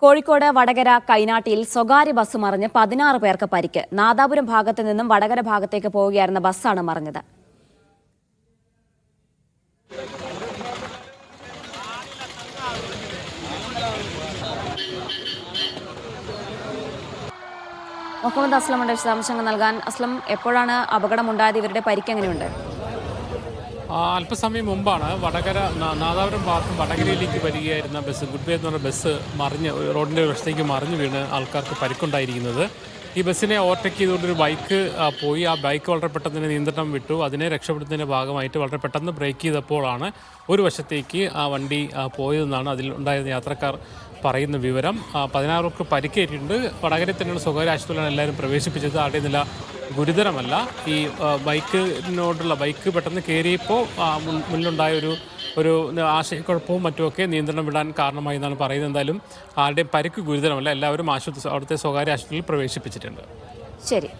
കോഴിക്കോട് വടകര കൈനാട്ടിയിൽ സ്വകാര്യ ബസ് മറിഞ്ഞ് 16 പേർക്ക് പരിക്ക്. നാദാപുരം ഭാഗത്ത് നിന്നും വടകര ഭാഗത്തേക്ക് പോവുകയായിരുന്ന ബസ്സാണ് മറിഞ്ഞത്. മുഹമ്മദ് അസ്ലമുണ്ട് വിശദാംശങ്ങൾ നൽകാൻ. അസ്ലം, എപ്പോഴാണ് അപകടമുണ്ടായത്? ഇവരുടെ പരിക്ക് എങ്ങനെയുണ്ട്? അല്പസമയം മുമ്പാണ് നാദാപുരം ഭാഗത്തും വടകരയിലേക്ക് വരികയായിരുന്ന ബസ്, ഗുഡ് വേ എന്ന് പറഞ്ഞ ബസ് റോഡിൻ്റെ വശത്തേക്ക് മറിഞ്ഞു വീണ് ആൾക്കാർക്ക് പരിക്കുണ്ടായിരിക്കുന്നത്. ഈ ബസ്സിനെ ഓവർടേക്ക് ചെയ്തുകൊണ്ടൊരു ബൈക്ക് പോയി. ആ ബൈക്ക് വളരെ പെട്ടെന്ന് നിയന്ത്രണം വിട്ടു. അതിനെ രക്ഷപ്പെടുത്തുന്നതിൻ്റെ ഭാഗമായിട്ട് വളരെ പെട്ടെന്ന് ബ്രേക്ക് ചെയ്തപ്പോഴാണ് ഒരു വശത്തേക്ക് ആ വണ്ടി പോയതെന്നാണ് അതിൽ ഉണ്ടായിരുന്ന യാത്രക്കാർ പറയുന്ന വിവരം. 16 പരിക്കേറ്റിട്ടുണ്ട്. വടകരയിൽ തന്നെയുള്ള സ്വകാര്യ ആശുപത്രിയിലാണ് എല്ലാവരും പ്രവേശിപ്പിച്ചത്. ആരുടെ നില ഗുരുതരമല്ല. ഈ ബൈക്ക് പെട്ടെന്ന് കയറിയപ്പോൾ മുന്നിലുണ്ടായ ഒരു ആശയക്കുഴപ്പവും മറ്റുമൊക്കെ നിയന്ത്രണം വിടാൻ കാരണമായി എന്നാണ് പറയുന്നത്. എന്തായാലും ആരുടെയും പരിക്ക് ഗുരുതരമല്ല. എല്ലാവരും അവിടുത്തെ സ്വകാര്യ ആശുപത്രിയിൽ പ്രവേശിപ്പിച്ചിട്ടുണ്ട്. ശരി.